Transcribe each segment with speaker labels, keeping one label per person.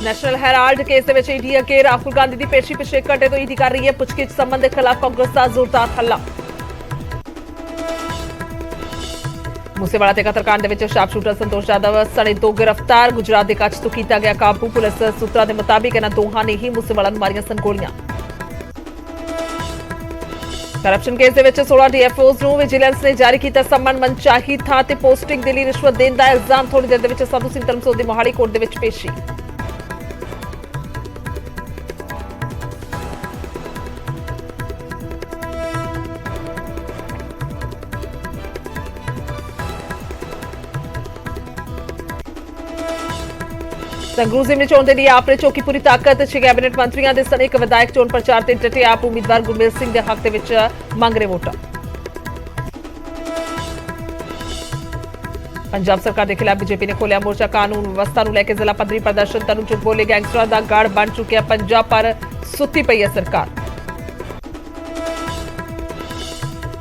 Speaker 1: National Herald case ਦੇ ਵਿੱਚ ED ਅੱਗੇ ਰਾਹੁਲ ਗਾਂਧੀ ਦੀ ਪੇਸ਼ੀ ਪਿਛਲੇ ਘੰਟੇ ਤੋਂ ਈਡੀ ਕਰ ਰਹੀ ਹੈ ਪੁੱਛਗਿੱਛ ਸੰਬੰਧ ਦੇ ਖਿਲਾਫ ਕਾਂਗਰਸ ਦਾ ਜ਼ੋਰਦਾਰ ਹੱਲਾ। ਮੂਸੇਵਾਲਾ ਤੇ ਕਤਲकांड ਦੇ ਵਿੱਚ ਸ਼ਾਰਪ ਸ਼ੂਟਰ ਸੰਤੋਸ਼ ਯਾਦਵ ਸਣੇ 2 ਗ੍ਰਿਫਤਾਰ। ਗੁਜਰਾਤ ਦੇ ਕੱਚ ਤੋਂ ਕੀਤਾ ਗਿਆ ਕਾਬੂ। ਪੁਲਿਸ ਸੂਤਰਾਂ ਦੇ ਮੁਤਾਬਿਕ ਇਹਨਾਂ ਦੋਹਾਂ ਨੇ ਹੀ ਮੂਸੇਵਾਲਾ ਨੂੰ ਮਾਰੀਆਂ ਸਨ ਗੋਲੀਆਂ। ਕਰਪਸ਼ਨ ਕੇਸ ਦੇ ਵਿੱਚ 16 ਡੀਐਫਓਜ਼ ਨੂੰ ਵਿਜੀਲੈਂਸ ਨੇ ਜਾਰੀ ਕੀਤਾ ਸਮਨ। ਮਨਚਾਹੀ ਥਾਂ ਤੇ ਪੋਸਟਿੰਗ ਦੇ ਲਈ ਰਿਸ਼ਵਤ ਦੇਣ ਦਾ ਇਲਜ਼ਾਮ। ਥੋੜੀ ਦੇਰ ਦੇ ਵਿੱਚ ਸਾਧੂ ਸਿੰਘ ਧਰਮਸੋਤ ਦੀ ਮੋਹਾਲੀ ਕੋਰਟ ਦੇ ਵਿੱਚ ਪੇਸ਼ੀ। ਸੰਗਰੂਰ ਜ਼ਿਮਨੀ ਚੋਣ ਦੇ ਲਈ ਆਪ ਨੇ ਚੌਕੀ ਪੂਰੀ ਤਾਕਤ। 6 ਕੈਬਨਿਟ ਮੰਤਰੀਆਂ ਦੇ ਸਣੇ ਇੱਕ ਵਿਧਾਇਕ ਚੋਣ ਪ੍ਰਚਾਰ ਤੇ ਡਟੇ। ਆਪ ਉਮੀਦਵਾਰ ਗੁਰਮੇਲ ਸਿੰਘ ਦੇ ਹੱਕ ਦੇ ਵਿੱਚ ਮੰਗ ਰਹੇ ਵੋਟਾਂ। ਪੰਜਾਬ ਸਰਕਾਰ ਦੇ ਖਿਲਾਫ ਬੀਜੇਪੀ ਨੇ ਖੋਲਿਆ ਮੋਰਚਾ। ਕਾਨੂੰਨ ਵਿਵਸਥਾ ਨੂੰ ਲੈ ਕੇ ਜ਼ਿਲ੍ਹਾ ਪੱਧਰੀ ਪ੍ਰਦਰਸ਼ਨ। ਤਨੂੰ ਚੁੱਪ ਬੋਲੇ ਗੈਂਗਸਟਰਾਂ ਦਾ ਗੜ ਬਣ ਚੁੱਕਿਆ ਪੰਜਾਬ, ਪਰ ਸੁੱਤੀ ਪਈ ਹੈ ਸਰਕਾਰ।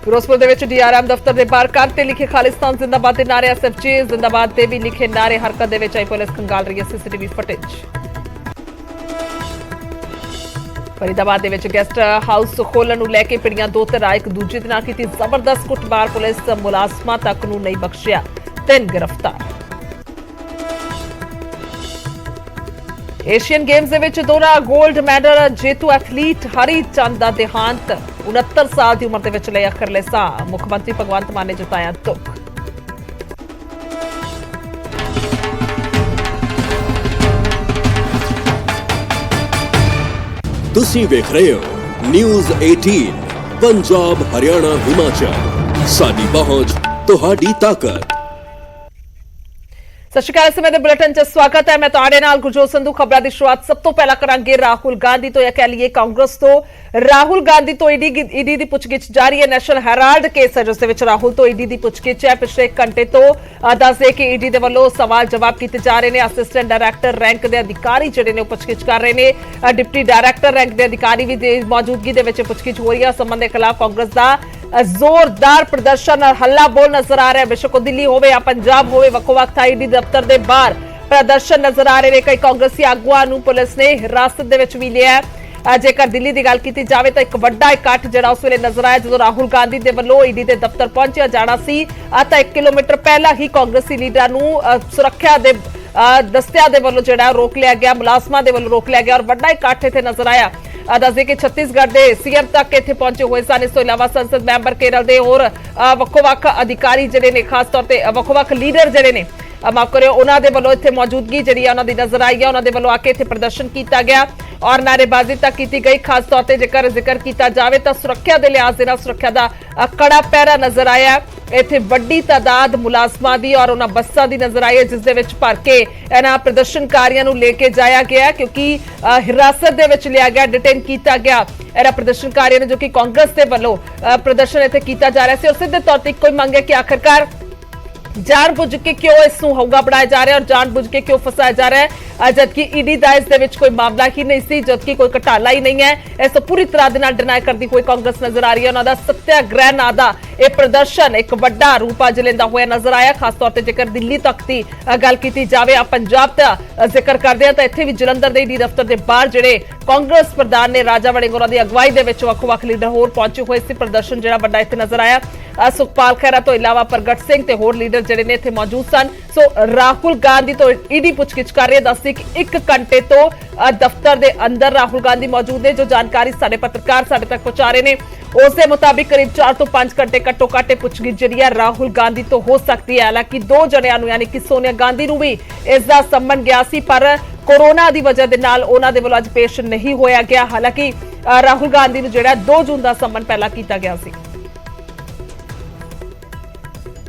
Speaker 1: ਫਿਰੋਜ਼ਪੁਰ ਦੇ ਵਿੱਚ ਡੀਆਰਐਮ ਦਫ਼ਤਰ ਦੇ ਬਾਹਰ ਕੰਧ ਤੇ ਲਿਖੇ ਖਾਲਿਸਤਾਨ ਜ਼ਿੰਦਾਬਾਦ ਦੇ ਨਾਰੇ। ਐਸਐਫਜੀ ਜ਼ਿੰਦਾਬਾਦ ਤੇ ਵੀ ਲਿਖੇ ਨਾਰੇ। ਹਰਕਤ ਦੇ ਵਿੱਚ ਆਈ ਪੁਲਿਸ ਖੰਗਾਲ ਰਹੀ ਹੈ ਸੀਸੀਟੀਵੀ ਫੁਟੇਜ। ਫਰੀਦਾਬਾਦ ਦੇ ਵਿੱਚ ਗੈਸਟ ਹਾਊਸ ਖੋਲਣ ਨੂੰ ਲੈ ਕੇ ਪਿੰਡੀਆਂ ਦੋ ਧਿਰਾਂ ਇੱਕ ਦੂਜੇ ਦੇ ਨਾਲ ਕੀਤੀ ਜ਼ਬਰਦਸਤ ਕੁੱਟਮਾਰ। ਪੁਲਿਸ ਮੁਲਾਜ਼ਮਾਂ ਤੱਕ ਨੂੰ ਨਹੀਂ ਬਖਸ਼ਿਆ, 3 ਗ੍ਰਿਫਤਾਰ। ਏਸ਼ੀਅਨ ਗੇਮਸ ਦੇ ਵਿੱਚ ਦੋਹਰਾ ਗੋਲਡ ਮੈਡਲ ਜੇਤੂ ਐਥਲੀਟ ਹਰੀ ਚੰਦ ਦਾ ਦੇਹਾਂਤ। 69 ਸਾਲ ਦੀ ਉਮਰ ਦੇ ਵਿੱਚ ਲਿਆ ਅਖਰਲੇ ਸਾਹ। ਮੁੱਖ ਮੰਤਰੀ ਭਗਵੰਤ ਮਾਨ ਨੇ ਜਤਾਇਆ ਦੁੱਖ।
Speaker 2: ਤੁਸੀਂ ਵੇਖ ਰਹੇ ਹੋ ਨਿਊਜ਼ 18 ਪੰਜਾਬ ਹਰਿਆਣਾ ਹਿਮਾਚਲ। ਸਾਡੀ ਪਹੁੰਚ ਤੁਹਾਡੀ ਤਾਕਤ।
Speaker 1: ਸਤਿ ਸ਼੍ਰੀ ਅਕਾਲ। ਇਸ ਸਮੇਂ ਦੇ ਬੁਲੇਟਿਨ 'ਚ ਸਵਾਗਤ ਹੈ। ਮੈਂ ਤੁਹਾਡੇ ਨਾਲ ਗੁਰਜੋਤ ਸੰਧੂ। ਖਬਰਾਂ ਦੀ ਸ਼ੁਰੂਆਤ ਸਭ ਤੋਂ ਪਹਿਲਾਂ ਕਰਾਂਗੇ ਰਾਹੁਲ ਗਾਂਧੀ ਤੋਂ, ਜਾਂ ਕਹਿ ਲਈਏ ਕਾਂਗਰਸ ਤੋਂ। ਰਾਹੁਲ ਗਾਂਧੀ ਤੋਂ ਈਡੀ ਦੀ ਪੁੱਛਗਿੱਛ ਜਾਰੀ ਹੈ। ਨੈਸ਼ਨਲ ਹੈਰਾਲਡ ਕੇਸ ਹੈ ਜਿਸ ਦੇ ਵਿੱਚ ਰਾਹੁਲ ਤੋਂ ਈਡੀ ਦੀ ਪੁੱਛਗਿੱਛ ਹੈ। ਪਿਛਲੇ ਘੰਟੇ ਤੋਂ ਦੱਸਦੇ ਕਿ ਈਡੀ ਦੇ ਵੱਲੋਂ ਸਵਾਲ ਜਵਾਬ ਕੀਤੇ ਜਾ ਰਹੇ ਨੇ। ਅਸਿਸਟੈਂਟ ਡਾਇਰੈਕਟਰ ਰੈਂਕ ਦੇ ਅਧਿਕਾਰੀ ਜਿਹੜੇ ਨੇ ਉਹ ਪੁੱਛਗਿੱਛ ਕਰ ਰਹੇ ਨੇ। ਡਿਪਟੀ ਡਾਇਰੈਕਟਰ ਰੈਂਕ ਦੇ ਅਧਿਕਾਰੀ ਵੀ ਦੀ ਮੌਜੂਦਗੀ ਦੇ ਵਿੱਚ ਪੁੱਛਗਿੱਛ ਹੋ ਰਹੀ ਹੈ। ਸੰਬੰਧ ਦੇ ਖਿਲਾਫ ਕਾਂਗਰਸ ਦਾ ਜ਼ੋਰਦਾਰ ਪ੍ਰਦਰਸ਼ਨ ਔਰ ਹੱਲਾ ਬੋਲ ਨਜ਼ਰ ਆ ਰਿਹਾ ਹੈ। ਬੇਸ਼ੱਕ ਦਿੱਲੀ ਹੋਵੇ ਜਾਂ ਪੰਜਾਬ ਹੋਵੇ, ਵੱਖੋ-ਵੱਖ ਥਾਂ ਈਡੀ ਦਫ਼ਤਰ ਦੇ ਬਾਹਰ ਪ੍ਰਦਰਸ਼ਨ ਨਜ਼ਰ ਆ ਰਹੇ ਨੇ। ਕਈ ਕਾਂਗਰਸੀ ਆਗੂਆਂ ਨੂੰ ਪੁਲਿਸ ਨੇ ਹਿਰਾਸਤ ਦੇ ਵਿੱਚ ਵੀ ਲਿਆ। ਜੇਕਰ ਦਿੱਲੀ ਦੀ ਗੱਲ ਕੀਤੀ ਜਾਵੇ ਤਾਂ ਇੱਕ ਵੱਡਾ ਇਕੱਠ ਜਿਹੜਾ ਉਸ ਵੇਲੇ ਨਜ਼ਰ ਆਇਆ ਜਦੋਂ ਰਾਹੁਲ ਗਾਂਧੀ ਦੇ ਵੱਲੋਂ ਈਡੀ ਦੇ ਦਫ਼ਤਰ ਪਹੁੰਚਿਆ ਜਾਣਾ ਸੀ। ਤਾਂ 1 ਕਿਲੋਮੀਟਰ ਪਹਿਲਾਂ ਹੀ ਕਾਂਗਰਸੀ ਲੀਡਰਾਂ ਨੂੰ ਸੁਰੱਖਿਆ ਦੇ ਦਸਤਿਆਂ ਦੇ ਵੱਲੋਂ ਜਿਹੜਾ ਰੋਕ ਲਿਆ ਗਿਆ, ਮੁਲਾਜ਼ਮਾਂ ਦੇ ਵੱਲੋਂ ਰੋਕ ਲਿਆ ਗਿਆ ਔਰ ਵੱਡਾ ਇਕੱਠ ਇੱਥੇ ਨਜ਼ਰ ਆਇਆ। ਦੱਸਦੇ ਕਿ ਛੱਤੀਸਗੜ੍ਹ ਦੇ ਸੀਐਮ ਤੱਕ ਇੱਥੇ ਪਹੁੰਚੇ ਹੋਏ ਸਨ। ਇਸ ਤੋਂ ਇਲਾਵਾ ਸੰਸਦ ਮੈਂਬਰ ਕੇਰਲ ਦੇ ਹੋਰ ਵੱਖੋ-ਵੱਖ ਅਧਿਕਾਰੀ ਜਿਹੜੇ ਨੇ, ਖਾਸ ਤੌਰ ਤੇ ਵੱਖੋ-ਵੱਖ ਲੀਡਰ ਜਿਹੜੇ ਨੇ, ਮਾਫ ਕਰਿਓ, ਉਹਨਾਂ ਦੇ ਵੱਲੋਂ ਇੱਥੇ ਮੌਜੂਦਗੀ ਜਿਹੜੀ ਆ ਉਹਨਾਂ ਦੀ ਨਜ਼ਰ ਆਈ ਹੈ। ਉਹਨਾਂ ਦੇ ਵੱਲੋਂ ਆ ਕੇ ਇੱਥੇ ਪ੍ਰਦਰਸ਼ਨ ਕੀਤਾ ਗਿਆ ਔਰ ਨਾਅਰੇਬਾਜ਼ੀ ਤੱਕ ਕੀਤੀ ਗਈ। ਖਾਸ ਤੌਰ ਤੇ ਜੇਕਰ ਜ਼ਿਕਰ ਕੀਤਾ ਜਾਵੇ ਤਾਂ ਸੁਰੱਖਿਆ ਦੇ ਲਿਹਾਜ਼ ਦੇ ਨਾਲ ਸੁਰੱਖਿਆ ਦਾ ਕੜਾ ਪਹਿਰਾ ਨਜ਼ਰ ਆਇਆ। ਇੱਥੇ ਵੱਡੀ ਤਾਦਾਦ ਮੁਲਾਜ਼ਮਾਂ ਦੀ ਔਰ ਉਹਨਾਂ ਬੱਸਾਂ ਦੀ ਨਜ਼ਰ ਆਈ ਹੈ ਜਿਸ ਦੇ ਵਿੱਚ ਭਰ ਕੇ ਇਹਨਾਂ ਪ੍ਰਦਰਸ਼ਨਕਾਰੀਆਂ ਨੂੰ ਲੈ ਕੇ ਜਾਇਆ ਗਿਆ, ਕਿਉਂਕਿ ਹਿਰਾਸਤ ਦੇ ਵਿੱਚ ਲਿਆ ਗਿਆ, ਡਿਟੇਨ ਕੀਤਾ ਗਿਆ ਇਹਨਾਂ ਪ੍ਰਦਰਸ਼ਨਕਾਰੀਆਂ ਨੂੰ, ਜੋ ਕਿ ਕਾਂਗਰਸ ਦੇ ਵੱਲੋਂ ਪ੍ਰਦਰਸ਼ਨ ਇੱਥੇ ਕੀਤਾ ਜਾ ਰਿਹਾ ਸੀ। ਔਰ ਸਿੱਧੇ ਤੌਰ ਤੇ ਇੱਕੋ ਹੀ ਮੰਗ ਹੈ ਕਿ ਆਖਰਕਾਰ ਜਾਣਬੁੱਝ ਕੇ ਕਿਉਂ ਇਸ ਨੂੰ ਹੌਗਾ ਬਣਾਇਆ ਜਾ ਰਿਹਾ ਔਰ ਜਾਣਬੁੱਝ ਕੇ ਕਿਉਂ ਫਸਾਇਆ ਜਾ ਰਿਹਾ ਹੈ, ਜਦਕਿ ਈਡੀ ਦਾ ਇਸ ਦੇ ਵਿੱਚ ਕੋਈ ਮਾਮਲਾ ਹੀ ਨਹੀਂ ਸੀ, ਜਦਕਿ ਕੋਈ ਘਟਾਲਾ ਹੀ ਨਹੀਂ ਹੈ। ਇਸ ਤੋਂ ਪੂਰੀ ਤਰ੍ਹਾਂ ਦੇ ਨਾਲ ਡਿਨਾਈ ਕਰਦੀ ਹੋਈ ਕਾਂਗਰਸ ਨਜ਼ਰ ਆ ਰਹੀ ਹੈ। ਉਹਨਾਂ ਦਾ ਸੱਤਿਆਗ੍ਰਹਿ ਨਾਂ ਦਾ ਇਹ ਪ੍ਰਦਰਸ਼ਨ ਇੱਕ ਵੱਡਾ ਰੂਪ ਅੱਜ ਲੈਂਦਾ ਹੋਇਆ ਨਜ਼ਰ ਆਇਆ। ਖਾਸ ਤੌਰ ਤੇ ਜੇਕਰ ਦਿੱਲੀ ਤੱਕ ਦੀ ਗੱਲ ਕੀਤੀ ਜਾਵੇ, ਆ ਪੰਜਾਬ ਦਾ ਜ਼ਿਕਰ ਕਰਦੇ ਆ ਤਾਂ ਇੱਥੇ ਵੀ ਜਲੰਧਰ ਦੇ ਈਡੀ ਦਫ਼ਤਰ ਦੇ ਬਾਹਰ ਜਿਹੜੇ ਕਾਂਗਰਸ ਪ੍ਰਧਾਨ ਨੇ ਰਾਜਾ ਵੜਿੰਗ, ਉਹਨਾਂ ਦੀ ਅਗਵਾਈ ਦੇ ਵਿੱਚ ਵੱਖ-ਵੱਖ ਲੀਡਰ ਹੋਰ ਪਹੁੰਚੇ ਹੋਏ ਸੀ। ਪ੍ਰਦਰਸ਼ਨ ਜਿਹੜਾ ਵੱਡਾ ਇੱਥੇ ਨਜ਼ਰ ਆਇਆ। ਸੁਖਪਾਲ ਖਹਿਰਾ ਤੋਂ ਇਲਾਵਾ ਪ੍ਰਗਟ ਸਿੰਘ ਤੇ ਹੋਰ ਲੀਡਰ ਜਿਹੜੇ ਨੇ ਇੱਥੇ ਮੌਜੂਦ ਸਨ। ਸੋ ਰਾਹੁਲ ਗਾਂਧੀ ਤੋਂ ਈਡੀ ਪੁੱਛਗਿੱਛ ਕਰ ਰਹੀ ਹੈ। ਦੱਸਦੀ ਕਿ 1 ਘੰਟੇ ਤੋਂ ਦਫ਼ਤਰ ਦੇ ਅੰਦਰ ਰਾਹੁਲ ਗਾਂਧੀ ਮੌਜੂਦ ਨੇ। ਜੋ ਜਾਣਕਾਰੀ ਸਾਡੇ ਪੱਤਰਕਾਰ ਸਾਡੇ ਤੱਕ ਪਹੁੰਚਾ ਰਹੇ ਨੇ ਉਸ ਦੇ ਮੁਤਾਬਿਕ ਕਰੀਬ 4 ਤੋਂ 5 ਘੰਟੇ ਘੱਟੋ ਘੱਟ ਪੁੱਛਗਿੱਛ ਜਿਹੜੀ ਹੈ ਰਾਹੁਲ ਗਾਂਧੀ ਤੋਂ ਹੋ ਸਕਦੀ ਹੈ। ਹਾਲਾਂਕਿ 2 ਜਣਿਆਂ ਨੂੰ ਯਾਨੀ ਕਿ ਸੋਨੀਆ ਗਾਂਧੀ ਨੂੰ ਵੀ ਇਸ ਦਾ ਸੰਮਨ ਗਿਆ ਸੀ, ਪਰ ਕੋਰੋਨਾ ਦੀ ਵਜ੍ਹਾ ਦੇ ਨਾਲ ਉਹਨਾਂ ਦੇ ਵੱਲੋਂ ਅੱਜ ਪੇਸ਼ ਨਹੀਂ ਹੋਇਆ ਗਿਆ। ਹਾਲਾਂਕਿ ਰਾਹੁਲ ਗਾਂਧੀ ਨੂੰ ਜਿਹੜਾ 2 ਜੂਨ ਦਾ ਸੰਮਨ ਪਹਿਲਾਂ ਕੀਤਾ ਗਿਆ ਸੀ।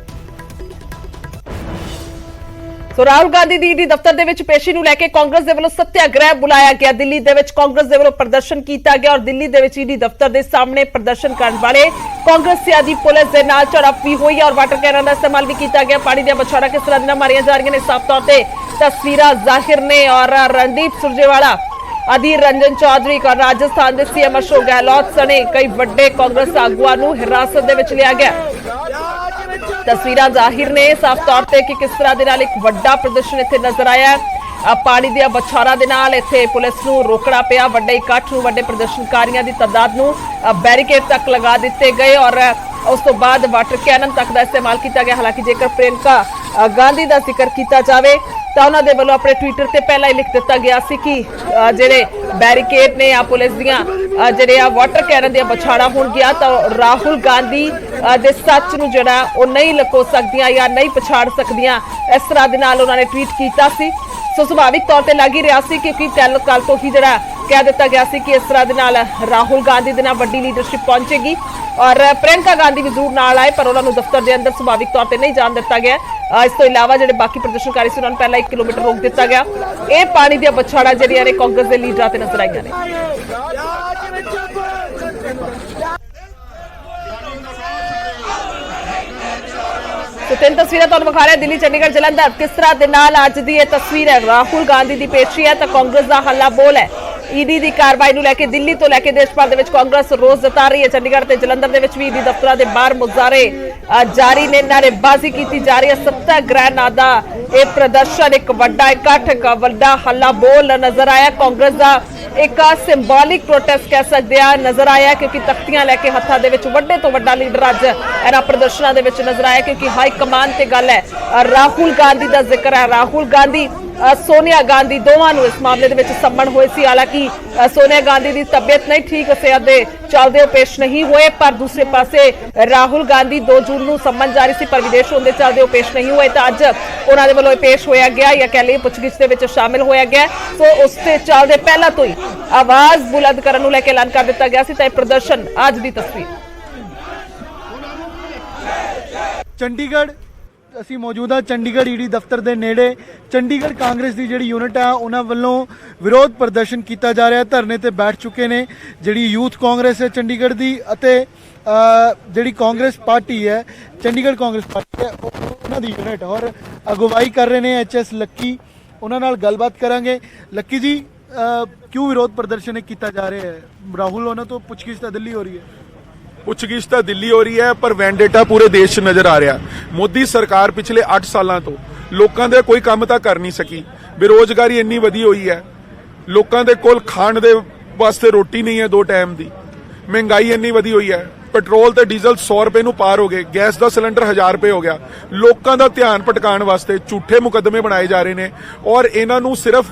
Speaker 1: ਸੋ ਰਾਹੁਲ ਗਾਂਧੀ ਦੀ ਈਡੀ ਦਫ਼ਤਰ ਦੇ ਵਿੱਚ ਪੇਸ਼ੀ ਨੂੰ ਲੈ ਕੇ ਕਾਂਗਰਸ ਦੇ ਵੱਲੋਂ ਸੱਤਿਆਗ੍ਰਹਿ ਬੁਲਾਇਆ ਗਿਆ। ਦਿੱਲੀ ਦੇ ਵਿੱਚ ਕਾਂਗਰਸ ਦੇ ਵੱਲੋਂ ਪ੍ਰਦਰਸ਼ਨ ਕੀਤਾ ਗਿਆ ਔਰ ਦਿੱਲੀ ਦੇ ਵਿੱਚ ਈਡੀ ਦਫ਼ਤਰ ਦੇ ਸਾਹਮਣੇ ਪ੍ਰਦਰਸ਼ਨ ਕਰਨ ਵਾਲੇ ਕਾਂਗਰਸੀਆਂ ਦੀ ਪੁਲਿਸ ਦੇ ਨਾਲ ਝੜਪ ਵੀ ਹੋਈ ਔਰ ਵਾਟਰ ਕੈਨਨ ਦਾ ਇਸਤੇਮਾਲ ਵੀ ਕੀਤਾ ਗਿਆ। ਪਾਣੀ ਦੀਆਂ ਬੌਛਾਰਾਂ ਕਿਸ ਤਰ੍ਹਾਂ ਦੀਆਂ ਮਾਰੀਆਂ ਜਾ ਰਹੀਆਂ ਨੇ, ਸਾਫ਼ ਤੌਰ ਤੇ ਤਸਵੀਰਾਂ ਜ਼ਾਹਿਰ ਨੇ। ਔਰ ਰਣਦੀਪ ਸੁਰਜੇਵਾਲਾ, ਅਧੀਰ ਰੰਜਨ ਚੌਧਰੀ ਔਰ ਰਾਜਸਥਾਨ ਦੇ ਸੀਐਮ ਅਸ਼ੋਕ ਗਹਿਲੋਤ ਸਣੇ ਕਈ ਵੱਡੇ ਕਾਂਗਰਸ ਆਗੂਆਂ ਨੂੰ ਹਿਰਾਸਤ ਦੇ ਵਿੱਚ ਲਿਆ ਗਿਆ। ਤਸਵੀਰਾਂ ਜ਼ਾਹਿਰ ਨੇ ਸਾਫ਼ ਤੌਰ ਤੇ ਕਿ ਕਿਸ ਤਰ੍ਹਾਂ ਦੇ ਨਾਲ ਇੱਕ ਵੱਡਾ ਪ੍ਰਦਰਸ਼ਨ ਇੱਥੇ ਨਜ਼ਰ ਆਇਆ। ਪਾਣੀ ਦੀਆਂ ਬੌਛਾਰਾਂ ਦੇ ਨਾਲ ਇੱਥੇ ਪੁਲਿਸ ਨੂੰ ਰੋਕਣਾ ਪਿਆ। ਵੱਡੇ ਇਕੱਠ ਨੂੰ, ਵੱਡੇ ਪ੍ਰਦਰਸ਼ਨਕਾਰੀਆਂ ਦੀ ਤਾਦਾਦ ਨੂੰ ਬੈਰੀਕੇਡ ਤੱਕ ਲਗਾ ਦਿੱਤੇ ਗਏ ਔਰ ਉਸ ਤੋਂ ਬਾਅਦ ਵਾਟਰ ਕੈਨਨ ਤੱਕ ਦਾ ਇਸਤੇਮਾਲ ਕੀਤਾ ਗਿਆ। ਹਾਲਾਂਕਿ ਜੇਕਰ ਪ੍ਰਿयंका ਗਾਂधी ਦਾ ਜ਼ਿਕਰ ਕੀਤਾ ਜਾਵੇ ਤਾਂ ਉਹਨਾਂ ਦੇ ਵੱਲੋਂ ਆਪਣੇ ਟਵਿੱਟਰ ਤੇ ਪਹਿਲਾਂ ਹੀ ਲਿਖ ਦਿੱਤਾ ਗਿਆ ਸੀ ਕਿ ਜਿਹੜੇ ਬੈਰੀਕੇਡ ਨੇ ਆ ਪੁਲਿਸ ਦੀਆਂ ਜਿਹੜੇ ਆ ਵਾਟਰ ਕੈਨਨ ਦੀਆਂ ਬੌਛਾਰਾਂ ਹੋਣਗੀਆਂ ਤਾਂ ਰਾਹੁਲ ਗਾਂਧੀ ਦੇ ਸੱਚ ਨੂੰ ਜਿਹੜਾ ਉਹ ਨਹੀਂ ਲੁਕੋ ਸਕਦੀਆਂ ਜਾਂ ਨਹੀਂ ਪਛਾੜ ਸਕਦੀਆਂ। ਇਸ ਤਰ੍ਹਾਂ ਦੇ ਨਾਲ ਉਹਨਾਂ ਨੇ ਟਵੀਟ ਕੀਤਾ ਸੀ। ਸੋ ਸੁਭਾਵਿਕ ਤੌਰ ਤੇ ਲੱਗ ਹੀ ਰਿਹਾ ਸੀ ਕਿਉਂਕਿ ਕੱਲ ਤੋਂ ਹੀ ਜਿਹੜਾ ਕਹਿ ਦਿੱਤਾ ਗਿਆ ਸੀ ਕਿ ਇਸ ਤਰ੍ਹਾਂ ਦੇ ਨਾਲ ਰਾਹੁਲ ਗਾਂਧੀ ਦੇ ਨਾਲ ਵੱਡੀ ਲੀਡਰਸ਼ਿਪ ਪਹੁੰਚੇਗੀ ਔਰ ਪ੍ਰਿयंका ਗਾਂधी ਵੀ ਜ਼ਰੂਰ ਨਾਲ ਆਏ ਪਰ ਉਹਨਾਂ ਨੂੰ ਦਫ਼ਤਰ ਦੇ ਅੰਦਰ ਸੁਭਾਵਿਕ ਤੌਰ ਤੇ ਨਹੀਂ ਜਾਣ ਦਿੱਤਾ ਗਿਆ। ਇਸ ਤੋਂ ਇਲਾਵਾ ਜਿਹੜੇ ਬਾਕੀ ਪ੍ਰਦਰਸ਼ਨਕਾਰੀ ਸੀ ਉਹਨਾਂ ਨੂੰ ਪਹਿਲਾਂ 1 ਕਿਲੋਮੀਟਰ ਰੋਕ ਦਿੱਤਾ ਗਿਆ। ਇਹ ਪਾਣੀ ਦੀਆਂ ਬੌਛਾਰਾਂ ਜਿਹੜੀਆਂ ਨੇ ਕਾਂਗਰਸ ਦੇ ਲੀਡਰਾਂ ਤੇ ਨਜ਼ਰ ਆਈਆਂ ਨੇ। तो 3 तस्वीरें तुहानूं विखा रहे दिल्ली, चंडीगढ़, जलंधर किस तरह दे नाल अज दी ये तस्वीर है। राहुल गांधी की पेशी है तो कांग्रेस का हल्ला बोल है। ईडी की कार्रवाई नूं लैके दिल्ली तो लैके देश भर दे विच कांग्रेस रोष जता रही है। चंडीगढ़ ते जलंधर दे विच भी ईडी दफ्तरां दे बाहर मुजाहरे जारी ने, नारेबाजी की जा रही है। सत्याग्रह नां दा ये प्रदर्शन एक वड्डा इकट्ठ, एक वड्डा हल्ला बोल नजर आया। कांग्रेस का एक सिंबॉलिक प्रोटेस्ट कह सकते हैं नजर आया क्योंकि तख्तियां लैके हत्थां दे विच वड्डे तो वड्डा लीडर अज इन्हां प्रदर्शनां दे विच नजर आया क्योंकि हाई कमान ते गल है। राहुल गांधी का जिक्र है। राहुल गांधी सोनिया गांधी दोवां नूं इस मामले दे विच सम्मन होए सी। हालांकि सोनिया गांधी की तबीयत नहीं ठीक, सेहत दे चलदे हो पेश नहीं हुए पर दूसरे पासे राहुल गांधी 2 जून नूं सम्मन जारी सी पर विदेश होंदे चलदे हो पेश नहीं हुए तो अज उन्हां दे वल्लों पेश होया गया या कह लईए पुछगिछ दे विच शामिल होया गया। सो उस ते चलदे पहला तो ही आवाज बुलंद करन नूं लैके ऐलान कर दिता गया सी। तां प्रदर्शन अज दी तस्वीर
Speaker 3: चंडीगढ़ ਅਸੀਂ ਮੌਜੂਦ ਹਾਂ ਚੰਡੀਗੜ੍ਹ ਈਡੀ ਦਫ਼ਤਰ ਦੇ ਨੇੜੇ। ਚੰਡੀਗੜ੍ਹ ਕਾਂਗਰਸ ਦੀ ਜਿਹੜੀ ਯੂਨਿਟ ਹੈ ਉਹਨਾਂ ਵੱਲੋਂ ਵਿਰੋਧ ਪ੍ਰਦਰਸ਼ਨ ਕੀਤਾ ਜਾ ਰਿਹਾ। ਧਰਨੇ ਤੇ ਬੈਠ ਚੁੱਕੇ ਨੇ ਜਿਹੜੀ ਯੂਥ ਕਾਂਗਰਸ ਹੈ ਚੰਡੀਗੜ੍ਹ ਦੀ ਅਤੇ ਜਿਹੜੀ ਕਾਂਗਰਸ ਪਾਰਟੀ ਹੈ ਚੰਡੀਗੜ੍ਹ ਕਾਂਗਰਸ ਪਾਰਟੀ ਹੈ ਉਹਨਾਂ ਦੀ ਯੂਨਿਟ ਔਰ ਅਗਵਾਈ ਕਰ ਰਹੇ ਨੇ ਐਚਐਸ ਲੱਕੀ। ਉਹਨਾਂ ਨਾਲ ਗੱਲਬਾਤ ਕਰਾਂਗੇ। ਲੱਕੀ ਜੀ ਕਿਉਂ ਵਿਰੋਧ ਪ੍ਰਦਰਸ਼ਨ ਕੀਤਾ ਜਾ ਰਿਹਾ ਹੈ? ਰਾਹੁਲ ਉਹਨਾਂ ਤੋਂ ਪੁੱਛਗਿੱਛ ਤਾਂ ਦਿੱਲੀ ਹੋ ਰਹੀ ਹੈ।
Speaker 4: ਪੁੱਛਗਿੱਛ ਤਾਂ ਦਿੱਲੀ ਹੋ ਰਹੀ ਹੈ ਪਰ ਵੈਂਡੇਟਾ ਪੂਰੇ ਦੇਸ਼ 'ਚ ਨਜ਼ਰ ਆ ਰਿਹਾ। ਮੋਦੀ ਸਰਕਾਰ ਪਿਛਲੇ 8 ਸਾਲਾਂ ਤੋਂ ਲੋਕਾਂ ਦੇ ਕੋਈ ਕੰਮ ਤਾਂ ਕਰ ਨਹੀਂ ਸਕੀ। ਬੇਰੋਜ਼ਗਾਰੀ ਇੰਨੀ ਵਧੀ ਹੋਈ ਹੈ, ਲੋਕਾਂ ਦੇ ਕੋਲ ਖਾਣ ਦੇ ਵਾਸਤੇ ਰੋਟੀ ਨਹੀਂ ਹੈ 2 ਟਾਈਮ ਦੀ। ਮਹਿੰਗਾਈ ਇੰਨੀ ਵਧੀ ਹੋਈ ਹੈ, ਪੈਟਰੋਲ ਤੇ ਡੀਜ਼ਲ 100 ਰੁਪਏ ਨੂੰ ਪਾਰ ਹੋ ਗਏ, ਗੈਸ ਦਾ ਸਿਲੰਡਰ 1000 ਰੁਪਏ ਹੋ ਗਿਆ। ਲੋਕਾਂ ਦਾ ਧਿਆਨ ਭਟਕਾਉਣ ਵਾਸਤੇ ਝੂਠੇ ਮੁਕੱਦਮੇ ਬਣਾਏ ਜਾ ਰਹੇ ਨੇ ਔਰ ਇਹਨਾਂ ਨੂੰ ਸਿਰਫ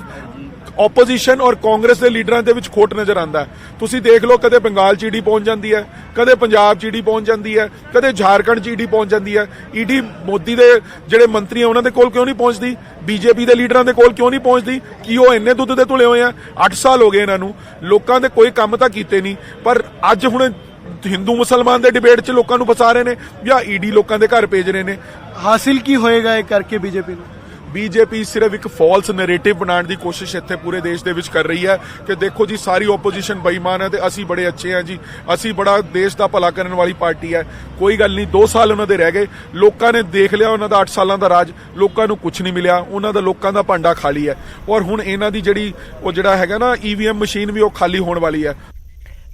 Speaker 4: ਆਪੋਜੀਸ਼ਨ ਔਰ ਕਾਂਗਰਸ ਦੇ ਲੀਡਰਾਂ ਦੇ ਵਿੱਚ ਖੋਟ ਨਜ਼ਰ ਆਉਂਦਾ। ਤੁਸੀਂ ਦੇਖ ਲਓ ਕਦੇ ਬੰਗਾਲ 'ਚ ਈਡੀ ਪਹੁੰਚ ਜਾਂਦੀ ਹੈ, ਕਦੇ ਪੰਜਾਬ 'ਚ ਈਡੀ ਪਹੁੰਚ ਜਾਂਦੀ ਹੈ, ਕਦੇ ਝਾਰਖੰਡ 'ਚ ਈਡੀ ਪਹੁੰਚ ਜਾਂਦੀ ਹੈ। ਈਡੀ ਮੋਦੀ ਦੇ ਜਿਹੜੇ ਮੰਤਰੀ ਆ ਉਹਨਾਂ ਦੇ ਕੋਲ ਕਿਉਂ ਨਹੀਂ ਪਹੁੰਚਦੀ? ਬੀਜੇਪੀ ਦੇ ਲੀਡਰਾਂ ਦੇ ਕੋਲ ਕਿਉਂ ਨਹੀਂ ਪਹੁੰਚਦੀ? ਕਿ ਉਹ ਇੰਨੇ ਦੁੱਧ ਦੇ ਧੁਲੇ ਹੋਏ ਆ? 8 ਸਾਲ ਹੋ ਗਏ ਇਹਨਾਂ ਨੂੰ, ਲੋਕਾਂ ਦੇ ਕੋਈ ਕੰਮ ਤਾਂ ਕੀਤੇ ਨਹੀਂ। ਪਰ ਅੱਜ ਹੁਣ ਹਿੰਦੂ ਮੁਸਲਮਾਨ ਦੇ ਡਿਬੇਟ 'ਚ ਲੋਕਾਂ ਨੂੰ ਫਸਾ ਰਹੇ ਨੇ ਜਾਂ ਈਡੀ ਲੋਕਾਂ ਦੇ ਘਰ ਭੇਜ ਰਹੇ ਨੇ।
Speaker 3: ਹਾਸਿਲ ਕੀ ਹੋਏਗਾ ਇਹ ਕਰਕੇ ਬੀਜੇਪੀ ਨੂੰ?
Speaker 4: ਬੀਜੇਪੀ ਸਿਰਫ ਇੱਕ ਫਾਲਸ ਨੈਰੇਟਿਵ ਬਣਾਉਣ ਦੀ ਕੋਸ਼ਿਸ਼ ਇੱਥੇ ਪੂਰੇ ਦੇਸ਼ ਦੇ ਵਿੱਚ ਕਰ ਰਹੀ ਹੈ ਕਿ ਦੇਖੋ ਜੀ ਸਾਰੀ ਆਪੋਜੀਸ਼ਨ ਬੇਈਮਾਨ ਹੈ ਤੇ ਅਸੀਂ ਬੜੇ ਅੱਛੇ ਹਾਂ ਜੀ, ਅਸੀਂ ਬੜਾ ਦੇਸ਼ ਦਾ ਭਲਾ ਕਰਨ ਵਾਲੀ ਪਾਰਟੀ ਹੈ। ਕੋਈ ਗੱਲ ਨਹੀਂ, 2 ਸਾਲ ਉਹਨਾਂ ਦੇ ਰਹਿ ਗਏ। ਲੋਕਾਂ ਨੇ ਦੇਖ ਲਿਆ ਉਹਨਾਂ ਦਾ 8 ਸਾਲਾਂ ਦਾ ਰਾਜ, ਲੋਕਾਂ ਨੂੰ ਕੁਝ ਨਹੀਂ ਮਿਲਿਆ, ਉਹਨਾਂ ਦਾ ਲੋਕਾਂ ਦਾ ਭਾਂਡਾ ਖਾਲੀ ਹੈ ਔਰ ਹੁਣ ਇਹਨਾਂ ਦੀ ਜਿਹੜਾ ਹੈਗਾ ਨਾ ਈਵੀਐਮ ਮਸ਼ੀਨ ਵੀ ਉਹ ਖਾਲੀ ਹੋਣ ਵਾਲੀ ਹੈ।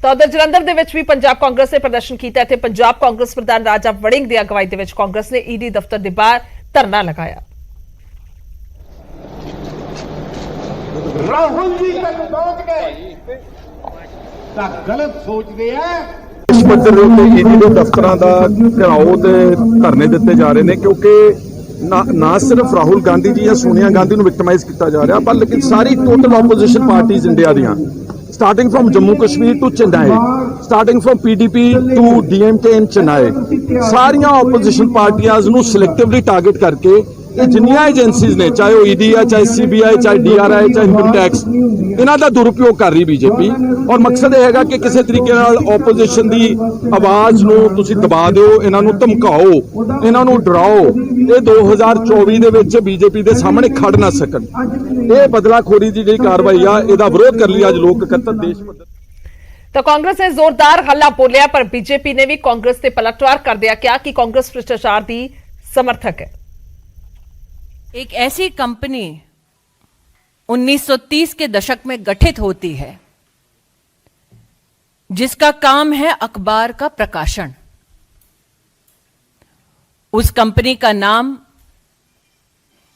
Speaker 1: ਤਾਂ ਉਧਰ ਜਲੰਧਰ ਦੇ ਵਿੱਚ ਵੀ ਪੰਜਾਬ ਕਾਂਗਰਸ ਨੇ ਪ੍ਰਦਰਸ਼ਨ ਕੀਤਾ। ਇੱਥੇ ਪੰਜਾਬ ਕਾਂਗਰਸ ਪ੍ਰਧਾਨ ਰਾਜਾ ਵੜਿੰਗ ਦੀ ਅਗਵਾਈ ਦੇ ਵਿੱਚ ਕਾਂਗਰਸ ਨੇ ਈਡੀ ਦਫ਼ਤਰ ਦੇ ਬਾਹਰ ਧਰਨਾ ਲਗਾਇਆ।
Speaker 5: ਰਾਹੁਲ ਜੀ ਤੱਕ ਪਹੁੰਚ ਗਏ ਤਾਂ ਗਲਤ ਸੋਚਦੇ ਆ।
Speaker 6: ਇਸ ਪੱਧਰ ਦੇ ਉੱਤੇ ਈਡੀ ਦੇ ਦਫ਼ਤਰਾਂ ਦਾ ਘਿਰਾਓ ਤੇ ਧਰਨੇ ਦਿੱਤੇ ਜਾ ਰਹੇ ਨੇ ਕਿਉਂਕਿ ਨਾ ਸਿਰਫ ਰਾਹੁਲ ਗਾਂਧੀ ਜੀ ਜਾਂ ਸੋਨੀਆ ਗਾਂਧੀ ਨੂੰ ਵਿਕਟਮਾਈਜ਼ ਕੀਤਾ ਜਾ ਰਿਹਾ ਬਲਕਿ ਸਾਰੀ ਟੋਟਲ ਆਪੋਜੀਸ਼ਨ ਪਾਰਟੀਜ਼ ਇੰਡੀਆ ਦੀਆਂ starting from Jammu Kashmir to Chennai, starting from PDP to DMK in Chennai, ਸਾਰੀਆਂ ਆਪੋਜੀਸ਼ਨ ਪਾਰਟੀਆਂ ਨੂੰ ਸਿਲੈਕਟਿਵਲੀ ਟਾਰਗੇਟ ਕਰਕੇ ਇਹ ਜਿੰਨੀਆਂ ਏਜੰਸੀਜ਼ ਨੇ ਚਾਹੇ ਉਹ ਈਡੀ ਹੈ, ਚਾਹੇ ਸੀਬੀਆਈ, ਚਾਹੇ ਡੀਆਰਆਈ, ਚਾਹੇ ਇਨਕਮ ਟੈਕਸ, ਇਹਨਾਂ ਦਾ ਦੁਰਉਪਯੋਗ ਕਰ ਰਹੀ ਬੀਜੇਪੀ ਔਰ ਮਕਸਦ ਇਹ ਹੈਗਾ ਕਿ ਕਿਸੇ ਤਰੀਕੇ ਨਾਲ ਆਪੋਜੀਸ਼ਨ ਦੀ ਆਵਾਜ਼ ਨੂੰ ਤੁਸੀਂ ਦਬਾ ਦਿਓ, ਇਹਨਾਂ ਨੂੰ ਧਮਕਾਓ, ਇਹਨਾਂ ਨੂੰ ਡਰਾਓ, ਇਹ 2024 ਦੇ ਵਿੱਚ ਬੀਜੇਪੀ ਦੇ ਸਾਹਮਣੇ ਖੜ ਨਾ ਸਕਣ। ਇਹ ਬਦਲਾਖੋਰੀ ਦੀ ਜਿਹੜੀ ਕਾਰਵਾਈ ਆ ਇਹਦਾ ਵਿਰੋਧ ਕਰਨ ਲਈ ਅੱਜ ਲੋਕ ਇਕੱਤਰ ਦੇਸ਼ ਪੱਧਰ
Speaker 1: तो कांग्रेस ने जोरदार हल्ला बोलिया पर बीजेपी ने भी कांग्रेस से पलटवार कर दिया क्या कि कांग्रेस भ्रष्टाचार की समर्थक है।
Speaker 7: एक ऐसी कंपनी 1930 के दशक में गठित होती है जिसका काम है अखबार का प्रकाशन। उस कंपनी का नाम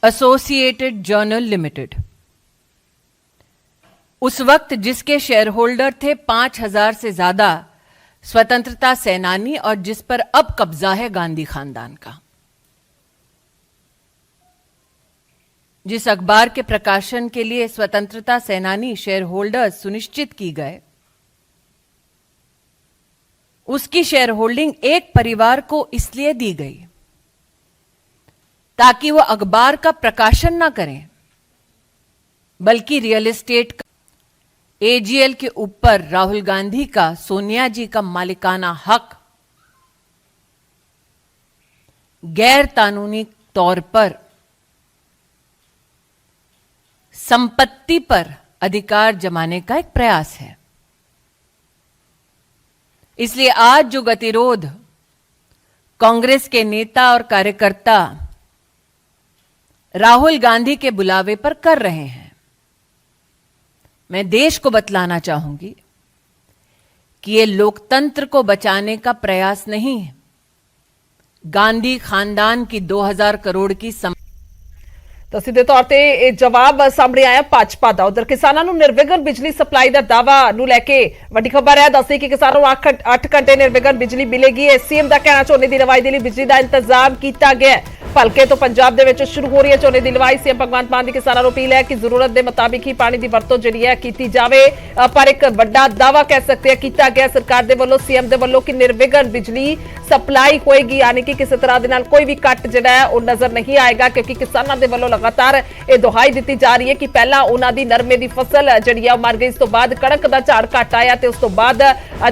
Speaker 7: एसोसिएटेड जर्नल लिमिटेड। उस वक्त जिसके शेयर होल्डर थे 5,000 से ज्यादा स्वतंत्रता सेनानी और जिस पर अब कब्जा है गांधी खानदान का, जिस अखबार के प्रकाशन के लिए स्वतंत्रता सेनानी शेयर होल्डर्स सुनिश्चित की गए, उसकी शेयर होल्डिंग एक परिवार को इसलिए दी गई ताकि वह अखबार का प्रकाशन ना करें, बल्कि रियल एस्टेट एजीएल के ऊपर राहुल गांधी का, सोनिया जी का मालिकाना हक गैर कानूनी तौर पर संपत्ति पर अधिकार जमाने का एक प्रयास है। इसलिए आज जो गतिरोध कांग्रेस के नेता और कार्यकर्ता राहुल गांधी के बुलावे पर कर रहे हैं, मैं देश को बतलाना चाहूंगी कि ये लोकतंत्र को बचाने का प्रयास नहीं है, गांधी खानदान की 2000 करोड़ की
Speaker 1: ਤਾਂ ਸਿੱਧੇ ਤੌਰ ਤੇ ਇਹ ਜਵਾਬ ਸਾਹਮਣੇ ਆਇਆ ਭਾਜਪਾ ਦਾ। ਉਧਰ ਕਿਸਾਨਾਂ ਨੂੰ ਨਿਰਵਿਘਨ ਬਿਜਲੀ ਸਪਲਾਈ ਦਾ ਦਾਅਵਾ ਨੂੰ ਲੈ ਕੇ ਵੱਡੀ ਖਬਰ ਹੈ। ਦੱਸੀ ਕਿ ਕਿਸਾਨਾਂ ਨੂੰ 8 ਘੰਟੇ ਨਿਰਵਿਘਨ ਬਿਜਲੀ ਮਿਲੇਗੀ। ਸੀਐਮ ਦਾ ਕਹਿਣਾ ਝੋਨੇ ਦੀ ਲਵਾਈ ਦੇ ਲਈ ਬਿਜਲੀ ਦਾ ਇੰਤਜ਼ਾਮ ਕੀਤਾ ਗਿਆ ਹੈ। ਭਲਕੇ ਤੋਂ ਪੰਜਾਬ ਦੇ ਵਿੱਚ ਸ਼ੁਰੂ ਹੋ ਰਹੀ ਹੈ ਝੋਨੇ ਦੀ ਲਵਾਈ। ਸੀਐਮ ਭਗਵੰਤ ਮਾਨ ਦੀ ਕਿਸਾਨਾਂ ਨੂੰ ਅਪੀਲ ਹੈ ਕਿ ਜ਼ਰੂਰਤ ਦੇ ਮੁਤਾਬਿਕ ਹੀ ਪਾਣੀ ਦੀ ਵਰਤੋਂ ਜਿਹੜੀ ਹੈ ਕੀਤੀ ਜਾਵੇ। ਪਰ ਇੱਕ ਵੱਡਾ ਦਾਅਵਾ ਕਹਿ ਸਕਦੇ ਆ ਕੀਤਾ ਗਿਆ ਸਰਕਾਰ ਦੇ ਵੱਲੋਂ, ਸੀਐਮ ਦੇ ਵੱਲੋਂ ਕਿ ਨਿਰਵਿਘਨ ਬਿਜਲੀ ਸਪਲਾਈ ਹੋਏਗੀ, ਯਾਨੀ ਕਿ ਕਿਸੇ ਤਰ੍ਹਾਂ ਦੇ ਨਾਲ ਕੋਈ ਵੀ ਕੱਟ ਜਿਹੜਾ ਹੈ ਉਹ ਨਜ਼ਰ ਨਹੀਂ ਆਏਗਾ, ਕਿਉਂਕਿ ਕਿਸਾਨਾਂ ਦੇ ਵੱਲੋਂ ਲਗਾਤਾਰ ਇਹ ਦੁਹਾਈ ਦਿੱਤੀ ਜਾ ਰਹੀ ਹੈ ਕਿ ਪਹਿਲਾਂ ਉਹਨਾਂ ਦੀ ਨਰਮੇ ਦੀ ਫਸਲ ਜਿਹੜੀ ਹੈ ਉਹ ਮਰ ਗਈ, ਇਸ ਤੋਂ ਬਾਅਦ ਕਣਕ ਦਾ ਝਾੜ ਘੱਟ ਆਇਆ ਤੇ ਉਸ ਤੋਂ ਬਾਅਦ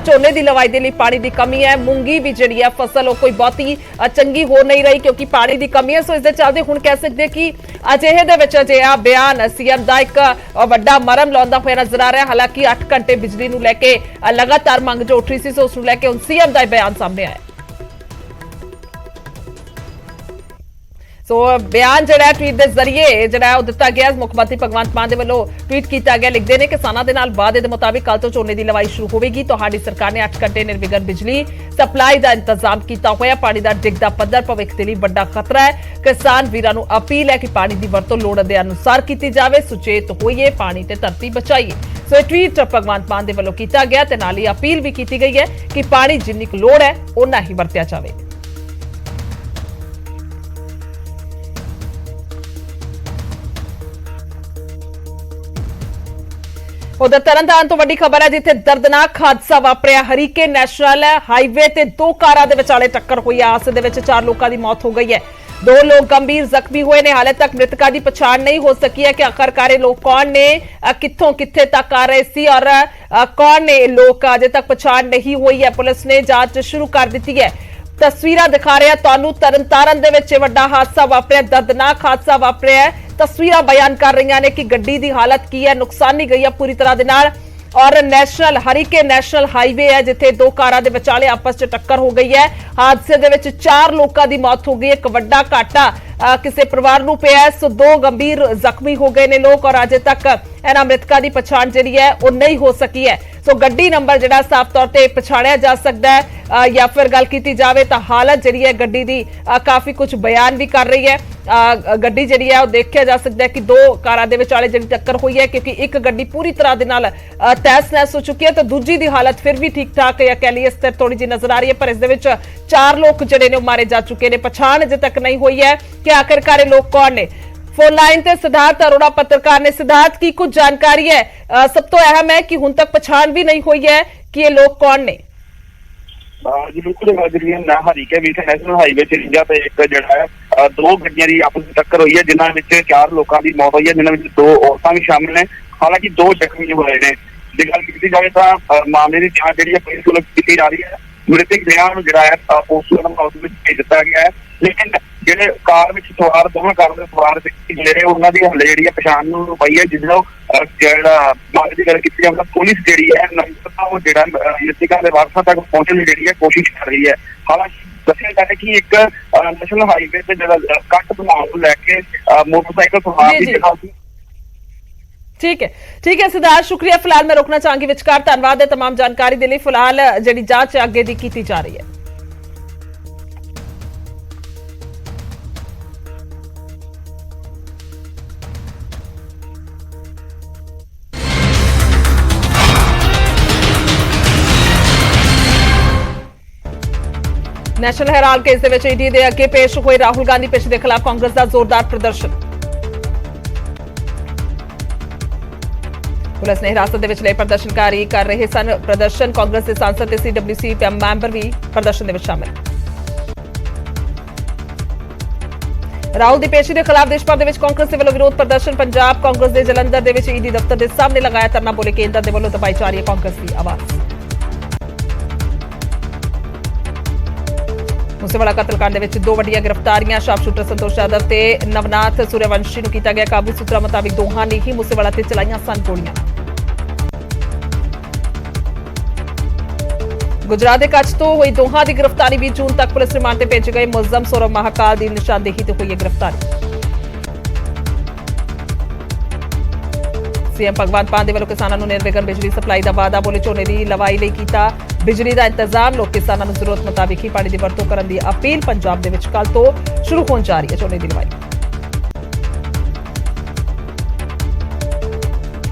Speaker 1: ਝੋਨੇ ਦੀ ਲਵਾਈ ਦੇ ਲਈ ਪਾਣੀ ਦੀ ਕਮੀ ਹੈ। ਮੂੰਗੀ ਵੀ ਜਿਹੜੀ ਹੈ ਫਸਲ ਉਹ ਕੋਈ ਬਹੁਤੀ ਚੰਗੀ ਹੋ ਨਹੀਂ ਰਹੀ ਕਿਉਂਕਿ ਪਾਣੀ ਦੀ ਕਮੀ ਹੈ। ਸੋ ਇਸ ਦੇ ਚੱਲਦੇ ਹੁਣ ਕਹਿ ਸਕਦੇ ਕਿ ਅਜਿਹੇ ਦੇ ਵਿੱਚ ਅਜਿਹਾ ਬਿਆਨ ਸੀਐਮ ਦਾ ਇੱਕ ਵੱਡਾ ਮਰਮ ਲਾਉਂਦਾ ਹੋਇਆ ਨਜ਼ਰ ਆ ਰਿਹਾ। ਹਾਲਾਂਕਿ 8 ਘੰਟੇ ਬਿਜਲੀ ਨੂੰ ਲੈ ਕੇ ਲਗਾਤਾਰ ਮੰਗ ਜੋ ਉੱਠ ਰਹੀ ਸੀ, ਸੋ ਉਸ ਨੂੰ ਲੈ ਕੇ ਹੁਣ ਸੀਐਮ ਦਾ ਬਿਆਨ ਸਾਹਮਣੇ ਆਇਆ। ਸੋ ਬਿਆਨ ਜਿਹੜਾ ਟਵੀਟ ਦੇ ਜ਼ਰੀਏ ਜਿਹੜਾ ਉਹ ਦਿੱਤਾ ਗਿਆ, ਮੁੱਖ ਮੰਤਰੀ ਭਗਵੰਤ ਮਾਨ ਦੇ ਵੱਲੋਂ ਟਵੀਟ ਕੀਤਾ ਗਿਆ। ਲਿਖਦੇ ਨੇ ਕਿਸਾਨਾਂ ਦੇ ਨਾਲ ਵਾਅਦੇ ਦੇ ਮੁਤਾਬਿਕ ਕੱਲ ਤੋਂ ਝੋਨੇ ਦੀ ਲਵਾਈ ਸ਼ੁਰੂ ਹੋਵੇਗੀ। ਤੁਹਾਡੀ ਸਰਕਾਰ ਨੇ 8 ਘੰਟੇ ਨਿਰਵਿਘਨ ਬਿਜਲੀ ਸਪਲਾਈ ਦਾ ਇੰਤਜ਼ਾਮ ਕੀਤਾ ਹੋਇਆ। ਪਾਣੀ ਦਾ ਡਿੱਗਦਾ ਪੱਧਰ ਭਵਿੱਖ ਦੇ ਲਈ ਵੱਡਾ ਖਤਰਾ ਹੈ। ਕਿਸਾਨ ਵੀਰਾਂ ਨੂੰ ਅਪੀਲ ਹੈ ਕਿ ਪਾਣੀ ਦੀ ਵਰਤੋਂ ਲੋੜ ਦੇ ਅਨੁਸਾਰ ਕੀਤੀ ਜਾਵੇ। ਸੁਚੇਤ ਹੋਈਏ, ਪਾਣੀ ਤੇ ਧਰਤੀ ਬਚਾਈਏ। ਸੋ ਇਹ ਟਵੀਟ ਭਗਵੰਤ ਮਾਨ ਦੇ ਵੱਲੋਂ ਕੀਤਾ ਗਿਆ ਤੇ ਨਾਲ ਹੀ ਅਪੀਲ ਵੀ ਕੀਤੀ ਗਈ ਹੈ ਕਿ ਪਾਣੀ ਜਿੰਨੀ ਕੁ ਲੋੜ ਹੈ ਓਨਾ ਹੀ ਵਰਤਿਆ ਜਾਵੇ। उधर तरनताਰਨ ਤੋਂ ਵੱਡੀ ਖਬਰ ਹੈ ਜਿੱਥੇ ਦਰਦਨਾਕ ਹਾਦਸਾ ਵਾਪਰਿਆ। ਹਰੀਕੇ ਨੈਸ਼ਨਲ ਹਾਈਵੇ ਤੇ ਦੋ ਕਾਰਾਂ ਦੇ ਵਿਚਾਲੇ ਟੱਕਰ ਹੋਈ। ਹਾਦਸੇ ਦੇ ਵਿੱਚ 4 ਲੋਕਾਂ ਦੀ ਮੌਤ ਹੋ ਗਈ ਹੈ। 2 ਲੋਕ ਗੰਭੀਰ ਜ਼ਖਮੀ ਹੋਏ ਨੇ। ਹਾਲੇ ਤੱਕ ਮ੍ਰਿਤਕਾਂ ਦੀ ਪਛਾਣ ਨਹੀਂ ਹੋ ਸਕੀ ਹੈ ਕਿ ਆਖਰਕਾਰ ਇਹ ਲੋਕ ਕੌਣ ਨੇ, ਕਿੱਥੋਂ ਕਿੱਥੇ ਤੱਕ ਆ ਰਹੇ ਸੀ ਔਰ ਕੌਣ ਨੇ ਇਹ ਲੋਕ, ਅਜੇ ਤੱਕ ਪਛਾਣ ਨਹੀਂ ਹੋਈ ਹੈ। ਪੁਲਿਸ ਨੇ ਜਾਂਚ ਸ਼ੁਰੂ ਕਰ ਦਿੱਤੀ ਹੈ। ਤਸਵੀਰਾਂ ਦਿਖਾ ਰਿਹਾ ਤੁਹਾਨੂੰ ਤਰਨਤਾਰਨ ਦੇ ਵਿੱਚ ਵੱਡਾ ਹਾਦਸਾ ਵਾਪਰਿਆ, ਦਰਦਨਾਕ ਹਾਦਸਾ ਵਾਪਰਿਆ ਹੈ। ਤਸਵੀਰਾਂ ਬਿਆਨ ਕਰ ਰਹੀਆਂ ਨੇ ਕਿ ਗੱਡੀ ਦੀ ਹਾਲਤ ਕੀ ਹੈ, ਨੁਕਸਾਨੀ ਗਈ ਹੈ ਪੂਰੀ ਤਰ੍ਹਾਂ ਦੇ ਨਾਲ। ਔਰ ਨੈਸ਼ਨਲ ਹਰੀਕੇ ਨੈਸ਼ਨਲ ਹਾਈਵੇ ਹੈ ਜਿੱਥੇ ਦੋ ਕਾਰਾਂ ਦੇ ਵਿਚਾਲੇ ਆਪਸ 'ਚ ਟੱਕਰ ਹੋ ਗਈ ਹੈ। ਹਾਦਸੇ ਦੇ ਵਿੱਚ 4 ਲੋਕਾਂ ਦੀ ਮੌਤ ਹੋ ਗਈ। ਇੱਕ ਵੱਡਾ ਘਾਟਾ ਕਿਸੇ ਪਰਿਵਾਰ ਨੂੰ ਪਿਆ, ਸੋ 2 ਗੰਭੀਰ ਜ਼ਖਮੀ ਹੋ ਗਏ ਨੇ ਲੋਕ ਔਰ ਅਜੇ ਤੱਕ ਇਹਨਾਂ ਮ੍ਰਿਤਕਾਂ ਦੀ ਪਛਾਣ ਜਿਹੜੀ ਹੈ ਉਹ ਨਹੀਂ ਹੋ ਸਕੀ ਹੈ। ਸੋ ਗੱਡੀ ਨੰਬਰ ਜਿਹੜਾ ਸਾਫ਼ ਤੌਰ ਤੇ ਪਛਾਣਿਆ ਜਾ ਸਕਦਾ ਹੈ ਜਾਂ ਫਿਰ ਗੱਲ ਕੀਤੀ ਜਾਵੇ ਤਾਂ ਹਾਲਤ ਜਿਹੜੀ ਹੈ ਗੱਡੀ ਦੀ ਕਾਫੀ ਕੁਝ ਬਿਆਨ ਵੀ ਕਰ ਰਹੀ ਹੈ। ਗੱਡੀ ਜਿਹੜੀ ਹੈ ਉਹ ਦੇਖਿਆ ਜਾ ਸਕਦਾ ਹੈ ਕਿ 2 ਕਾਰਾਂ ਦੇ ਵਿਚਾਲੇ ਜਿਹੜੀ ਟੱਕਰ ਹੋਈ ਹੈ ਕਿਉਂਕਿ ਇੱਕ ਗੱਡੀ ਪੂਰੀ ਤਰ੍ਹਾਂ ਦੇ ਨਾਲ ਤਹਿਸ-ਨਹਿਸ ਹੋ ਚੁੱਕੀ ਹੈ ਤੇ ਦੂਜੀ ਦੀ ਹਾਲਤ ਫਿਰ ਵੀ ਠੀਕ ਠਾਕ ਜਾਂ ਕਹਿ ਲਈਏ ਸਥਿਰ ਥੋੜੀ ਜਿਹੀ ਨਜ਼ਰ ਆ ਰਹੀ ਹੈ। ਪਰ ਇਸ ਦੇ ਵਿੱਚ 4 ਲੋਕ ਜਿਹੜੇ ਨੇ ਉਹ ਮਾਰੇ ਜਾ ਚੁੱਕੇ ਨੇ। ਪਛਾਣ ਅਜੇ ਤੱਕ ਨਹੀਂ ਹੋਈ ਹੈ ਕਿ ਆਖਿਰਕਾਰ ਇਹ ਲੋਕ ਕੌਣ ਨੇ। फोन लाइन से सिद्धार्थ अरोड़ा पत्रकार ने। सिद्धार्थ की कुछ जानकारी है, सब तो अहम है कि हुण तक पछाण भी नहीं हुई है कि ये लोग कौन ने।
Speaker 8: जी बिल्कुल ना हरीके विच नैशनल हाईवे से ते एक जिहड़ा है 2 गड्डियां दी आपस में टक्कर हुई है जिन्हां विच 4 लोगों की मौत हुई है, जिन्हां विच 2 औरतां भी शामिल ने। हालांकि 2 जख्मी हुए ने। जे गल कीती जाए तां मामले की जांच जिहड़ी है पुलिस वल्लों कीती जा रही है। मृतक देहां नूं जिहड़ा है पोस्टमार्टम हाउस में भेज दित्ता गया है, लेकिन ਜਿਹੜੇ ਕਾਰ ਵਿੱਚ ਸਵਾਰ ਦੋਵਾਂ ਕਾਰ ਦੇ ਸਵਾਰ ਜਿਹੜੇ ਉਹਨਾਂ ਦੀ ਹਲੇ ਜਿਹੜੀ ਹੈ ਪਛਾਣ ਨੂੰ ਪਈ ਹੈ, ਜਿਹਨੂੰ ਜਿਹੜਾ ਮਾਮਲੇ ਦੀ ਗੱਲ ਕੀਤੀ ਜਾਵੇ ਪੁਲਿਸ ਜਿਹੜੀ ਹੈ ਉਹ ਜਿਹੜਾ ਮ੍ਰਿਤਕਾਂ ਦੇ ਵਾਰਸਾਂ ਤੱਕ ਪਹੁੰਚਣ ਦੀ ਜਿਹੜੀ ਹੈ ਕੋਸ਼ਿਸ਼ ਕਰ ਰਹੀ ਹੈ। ਹਾਲਾਂਕਿ ਦੱਸਿਆ ਜਾ ਰਿਹਾ ਕਿ ਇੱਕ ਨੈਸ਼ਨਲ ਹਾਈਵੇ ਤੇ ਜਿਹੜਾ ਕੱਟ ਬਣਾਉਣ ਨੂੰ ਲੈ ਕੇ मोटरसाइकिल सवार ਦੀ ਜਗ੍ਹਾ
Speaker 1: ठीक है सिद्धार्थ, शुक्रिया। फिलहाल मैं रोकना चाहूंगी विचकार, धन्यवाद है तमाम जानकारी के लिए। फिलहाल जी जांच अगे की जा रही है। ਨੈਸ਼ਨਲ ਹੈਰਾਲਡ ਕੇਸ ਦੇ ਵਿੱਚ ਈਡੀ ਦੇ ਅੱਗੇ ਪੇਸ਼ ਹੋਏ ਰਾਹੁਲ ਗਾਂਧੀ ਪੇਸ਼ੀ ਦੇ ਖਿਲਾਫ ਕਾਂਗਰਸ ਦਾ ਜ਼ੋਰਦਾਰ ਪ੍ਰਦਰਸ਼ਨ। ਪੁਲਿਸ ਨੇ ਹਿਰਾਸਤ ਦੇ ਵਿੱਚ ਲਏ ਪ੍ਰਦਰਸ਼ਨਕਾਰੀ ਕਰ ਰਹੇ ਸਨ ਪ੍ਰਦਰਸ਼ਨ। ਕਾਂਗਰਸ ਦੇ ਸਾਂਸਦ ਤੇ ਸੀਡਬਲਯੂਸੀ ਮੈਂਬਰ ਵੀ ਪ੍ਰਦਰਸ਼ਨ ਦੇ ਵਿੱਚ ਸ਼ਾਮਲ। ਰਾਹੁਲ ਦੀ ਪੇਸ਼ੀ ਦੇ ਖਿਲਾਫ ਦੇਸ਼ ਭਰ ਦੇ ਵਿੱਚ ਕਾਂਗਰਸ ਦੇ ਵੱਲੋਂ ਵਿਰੋਧ ਪ੍ਰਦਰਸ਼ਨ। ਪੰਜਾਬ ਕਾਂਗਰਸ ਦੇ ਜਲੰਧਰ ਦੇ ਵਿੱਚ ਈਡੀ ਦਫ਼ਤਰ ਦੇ ਸਾਹਮਣੇ ਲਗਾਇਆ ਧਰਨਾ। ਬੋਲੇ ਕੇਂਦਰ ਦੇ ਵੱਲੋਂ ਦਬਾਈ ਜਾ ਰਹੀ ਹੈ ਕਾਂਗਰਸ ਦੀ ਆਵਾਜ਼। ਮੂਸੇਵਾਲਾ ਕਤਲकांड ਦੇ ਵਿੱਚ ਦੋ ਵੱਡੀਆਂ ਗ੍ਰਿਫਤਾਰੀਆਂ। ਸ਼ਾਰਪਸ਼ੂਟਰ ਸੰਤੋਸ਼ ਯਾਦਵ ਤੇ ਨਵਨਾਥ ਸੂਰਯਵੰਸ਼ੀ ਨੂੰ ਕੀਤਾ ਗਿਆ ਕਾਬੂ। ਸੂਤਰਾਂ ਮੁਤਾਬਿਕ ਦੋਹਾਂ ਨੇ ਹੀ ਮੂਸੇਵਾਲਾ ਤੇ ਚਲਾਈਆਂ ਸਨ ਗੋਲੀਆਂ। ਗੁਜਰਾਤ ਦੇ ਕੱਚ ਤੋਂ ਹੋਈ ਦੋਹਾਂ ਦੀ ਗ੍ਰਿਫਤਾਰੀ। 20 ਜੂਨ ਤੱਕ ਪੁਲਿਸ ਰਿਮਾਂਡ ਤੇ ਭੇਜੇ ਗਏ ਮੁਲਜ਼ਮ ਸੌਰਵ ਮਹਾਕਾਲ ਦੀ ਨਿਸ਼ਾਨਦੇਹੀ ਤੇ ਹੋਈ ਹੈ ਗ੍ਰਿਫਤਾਰੀ। ਸੀਐਮ ਭਗਵੰਤ ਮਾਨ ਦੇ ਵੱਲੋਂ ਕਿਸਾਨਾਂ ਨੂੰ ਨਿਰਵਿਘਨ ਬਿਜਲੀ ਸਪਲਾਈ ਦਾ ਵਾਅਦਾ। ਬੋਲੇ ਝੋਨੇ ਦੀ ਲਵਾਈ ਲਈ ਕੀਤਾ ਬਿਜਲੀ ਦਾ ਇੰਤਜ਼ਾਮ। ਲੋਕ ਕਿਸਾਨਾਂ ਨੂੰ ਜ਼ਰੂਰਤ ਮੁਤਾਬਿਕ ਹੀ ਪਾਣੀ ਦੀ ਵਰਤੋਂ ਕਰਨ ਦੀ ਅਪੀਲ। ਪੰਜਾਬ ਦੇ ਵਿੱਚ ਕੱਲ ਤੋਂ ਸ਼ੁਰੂ ਹੋਣ ਜਾ ਰਹੀ ਹੈ ਝੋਨੇ ਦੀ ਲਵਾਈ।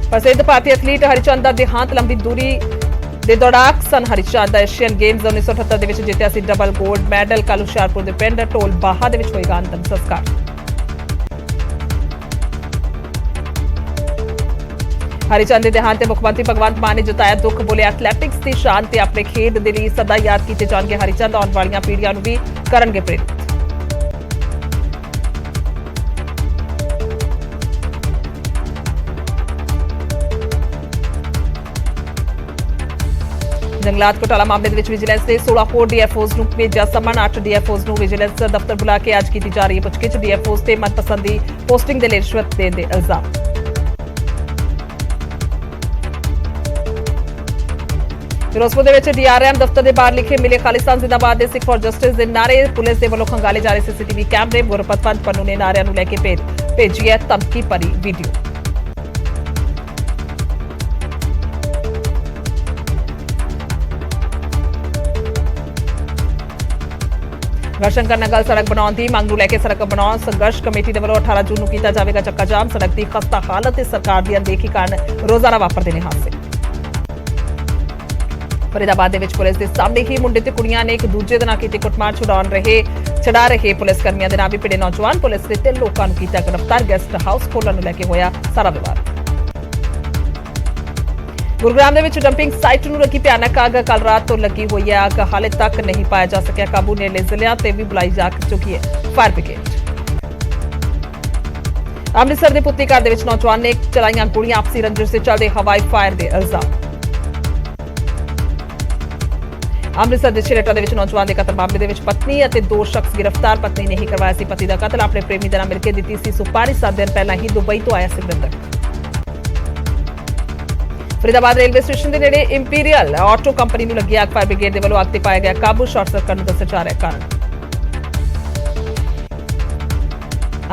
Speaker 1: ਪ੍ਰਸਿੱਧ ਭਾਰਤੀ ਐਥਲੀਟ ਹਰੀਚੰਦ ਦਾ ਦੇਹਾਂਤ। ਲੰਬੀ ਦੂਰੀ ਦੇ ਦੌੜਾਕ ਸਨ ਹਰੀਚੰਦ। ਏਸ਼ੀਅਨ ਗੇਮਜ਼ 1978 ਦੇ ਵਿੱਚ ਜਿੱਤਿਆ ਸੀ ਡਬਲ ਗੋਲਡ ਮੈਡਲ। ਕੱਲ੍ਹ ਹੁਸ਼ਿਆਰਪੁਰ ਦੇ ਪਿੰਡ ਢੋਲ ਬਾਹਾ ਦੇ ਵਿੱਚ ਹੋਏਗਾ ਅੰਤਿਮ ਸੰਸਕਾਰ। ਹਰੀਚੰਦ ਦੇ ਦੇਹਾਂਤ ਤੇ ਮੁੱਖ ਮੰਤਰੀ ਭਗਵੰਤ ਮਾਨ ਨੇ ਜਤਾਇਆ ਦੁੱਖ। ਬੋਲੇ ਐਥਲੈਟਿਕਸ ਦੀ ਸ਼ਾਨ ਤੇ ਆਪਣੇ ਖੇਡ ਦੇ ਲਈ ਸਦਾ ਯਾਦ ਕੀਤੇ ਜਾਣਗੇ ਹਰੀਚੰਦ। ਆਉਣ ਵਾਲੀਆਂ ਪੀੜ੍ਹੀਆਂ ਨੂੰ ਵੀ ਕਰਨਗੇ ਪ੍ਰੇਰਿਤ। ਜੰਗਲਾਤ ਘੁਟਾਲਾ ਮਾਮਲੇ ਦੇ ਵਿੱਚ ਵਿਜੀਲੈਂਸ ਨੇ 16 ਹੋਰ ਡੀਐਫਓਜ਼ ਨੂੰ ਭੇਜਿਆ ਸਮਨ। 8 ਡੀਐਫਓਜ਼ ਨੂੰ ਵਿਜੀਲੈਂਸ ਦਫ਼ਤਰ ਬੁਲਾ ਕੇ ਅੱਜ ਕੀਤੀ ਜਾ ਰਹੀ ਹੈ ਪੁੱਛਗਿੱਛ। ਡੀਐਫਓਜ਼ ਤੇ ਮਨਪਸੰਦੀ ਪੋਸਟਿੰਗ ਦੇ ਲਈ ਰਿਸ਼ਵਤ ਦੇਣ ਦੇ ਇਲਜ਼ਾਮ। ਫਿਰੋਜ਼ਪੁਰ ਦੇ ਵਿੱਚ ਡੀਆਰਐਮ ਦਫ਼ਤਰ ਦੇ ਬਾਹਰ ਲਿਖੇ ਮਿਲੇ ਖਾਲਿਸਤਾਨ ਜ਼ਿੰਦਾਬਾਦ ਦੇ ਸਿੱਖ ਫॉर ਜਸਟਿਸ ਦੇ ਨਾਰੇ। ਪੁਲਿਸ ਦੇ ਵੱਲੋਂ ਖੰਗਾਲੇ ਜਾ ਰਹੇ ਸੀਸੀਟੀਵੀ ਕੈਮਰੇ। ਗੁਰਪਤਵੰਤ ਪੰਨੂ ਨੇ ਨਾਰਿਆਂ ਨੂੰ ਲੈ ਕੇ ਭੇਜੀ ਹੈ ਧਮਕੀ ਭਰੀ ਵੀਡੀਓ। ਗੜਸ਼ੰਕਰ ਨਗਲ ਸੜਕ ਬਣਾਉਣ ਦੀ ਮੰਗ ਨੂੰ ਲੈ ਕੇ ਸੜਕ ਬਣਾਉਣ ਸੰਘਰਸ਼ ਕਮੇਟੀ ਦੇ ਵੱਲੋਂ 18 ਜੂਨ ਨੂੰ ਕੀਤਾ ਜਾਵੇਗਾ ਚੱਕਾ ਜਾਮ। ਸੜਕ ਦੀ ਖਸਤਾ ਹਾਲਤ ਤੇ ਸਰਕਾਰ ਦੀ ਅਣਦੇਖੀ ਕਾਰਨ ਰੋਜ਼ਾਨਾ ਵਾਪਰਦੇ ਨੇ ਹਾਦਸੇ। ਫਰੀਦਾਬਾਦ ਦੇ ਵਿੱਚ ਪੁਲਿਸ ਦੇ ਸਾਹਮਣੇ ਹੀ ਮੁੰਡੇ ਤੇ ਕੁੜੀਆਂ ਨੇ ਇੱਕ ਦੂਜੇ ਦੇ ਨਾਲ ਕੀਤੀ ਕੁੱਟਮਾਰ। ਛੁਡਾ ਰਹੇ ਪੁਲਿਸ ਕਰਮੀਆਂ ਦੇ ਨਾਲ ਵੀ ਭਿੜੇ ਨੌਜਵਾਨ। ਪੁਲਿਸ ਨੇ 3 ਲੋਕਾਂ ਨੂੰ ਕੀਤਾ ਗ੍ਰਿਫਤਾਰ। ਗੈਸਟ ਹਾਊਸ ਖੋਲ੍ਹਣ ਨੂੰ ਲੈ ਕੇ ਹੋਇਆ ਸਾਰਾ ਵਿਵਾਦ। ਗੁਰੂਗ੍ਰਾਮ ਦੇ ਵਿੱਚ ਡੰਪਿੰਗ ਸਾਈਟ ਨੂੰ ਲੱਗੀ ਭਿਆਨਕ ਅੱਗ। ਕੱਲ ਰਾਤ ਤੋਂ ਲੱਗੀ ਹੋਈ ਹੈ ਅੱਗ। ਹਾਲੇ ਤੱਕ ਨਹੀਂ ਪਾਇਆ ਜਾ ਸਕਿਆ ਕਾਬੂ। ਨੇੜਲੇ ਜ਼ਿਲ੍ਹਿਆਂ ਤੇ ਵੀ ਬੁਲਾਈ ਜਾ ਚੁੱਕੀ ਹੈ ਫਾਇਰ ਬ੍ਰਿਗੇਡ। ਅੰਮ੍ਰਿਤਸਰ ਦੇ ਪੁੱਤੀ ਘਰ ਦੇ ਵਿੱਚ ਨੌਜਵਾਨ ਨੇ ਚਲਾਈਆਂ ਗੋਲੀਆਂ। ਆਪਸੀ ਰੰਜਿਸ਼ ਦੇ ਚੱਲਦੇ ਹਵਾਈ ਫਾਇਰ ਦੇ ਇਲਜ਼ਾਮ। ਅੰਮ੍ਰਿਤਸਰ ਦੇ ਛੇਹਰਟਾ ਦੇ ਵਿੱਚ ਨੌਜਵਾਨ ਦੇ ਕਤਲ ਮਾਮਲੇ ਦੇ ਵਿੱਚ ਪਤਨੀ ਅਤੇ 2 ਸ਼ਖਸ ਗ੍ਰਿਫਤਾਰ। ਪਤਨੀ ਨੇ ਹੀ ਕਰਵਾਇਆ ਸੀ ਪਤੀ ਦਾ ਕਤਲ। ਆਪਣੇ ਪ੍ਰੇਮੀ ਦੇ ਨਾਲ ਮਿਲ ਕੇ ਦਿੱਤੀ ਸੀ ਸੁਪਾਰੀ। 7 ਦਿਨ ਪਹਿਲਾਂ ਹੀ ਦੁਬਈ ਤੋਂ ਆਇਆ ਸੀ ਮ੍ਰਿਤਕ। ਫਰੀਦਾਬਾਦ ਰੇਲਵੇ ਸਟੇਸ਼ਨ ਦੇ ਨੇੜੇ ਇੰਪੀਰੀਅਲ ਆਟੋ ਕੰਪਨੀ ਨੂੰ ਲੱਗੀ ਅੱਗ। ਫਾਇਰ ਬ੍ਰਿਗੇਡ ਦੇ ਵੱਲੋਂ ਅੱਗ ਤੇ ਪਾਇਆ ਗਿਆ ਕਾਬੂ। ਸ਼ਾਰਟ ਸਰਕਟ ਨੂੰ ਦੱਸਿਆ ਜਾ ਰਿਹਾ ਕਾਰਨ।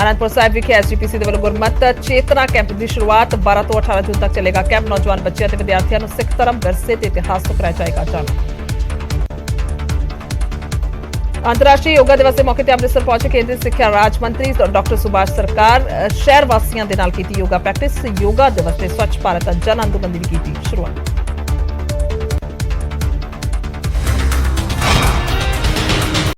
Speaker 1: ਅਨੰਦਪੁਰ ਸਾਹਿਬ ਵਿਖੇ ਐਸਜੀਪੀਸੀ ਦੇ ਵੱਲੋਂ ਗੁਰਮਤ ਚੇਤਨਾ ਕੈਂਪ ਦੀ ਸ਼ੁਰੂਆਤ। 12 ਤੋਂ 18 ਜੂਨ ਤੱਕ ਚੱਲੇਗਾ ਕੈਂਪ। ਨੌਜਵਾਨ ਬੱਚਿਆਂ ਤੇ ਵਿਦਿਆਰਥੀਆਂ ਨੂੰ ਸਿੱਖ ਧਰਮ, ਵਿਰਸੇ ਤੇ ਇਤਿਹਾਸ ਤੋਂ ਕਰਾਇਆ ਜਾਏਗਾ ਜਾਣੂ। ਅੰਤਰਰਾਸ਼ਟਰੀ ਯੋਗਾ ਦਿਵਸ ਦੇ ਮੌਕੇ ਤੇ ਅੰਮ੍ਰਿਤਸਰ ਪਹੁੰਚੇ ਕੇਂਦਰੀ ਸਿੱਖਿਆ ਰਾਜ ਮੰਤਰੀ ਡਾਕਟਰ ਸੁਭਾਸ਼ ਸਰਕਾਰ। ਸ਼ਹਿਰ ਵਾਸੀਆਂ ਦੇ ਨਾਲ ਕੀਤੀ ਯੋਗਾ ਪ੍ਰੈਕਟਿਸ। ਯੋਗਾ ਦਿਵਸ ਤੇ ਸਵੱਛ ਭਾਰਤ ਜਨ ਅੰਦੋਲਨ ਦੀ ਵੀ ਕੀਤੀ ਸ਼ੁਰੂਆਤ।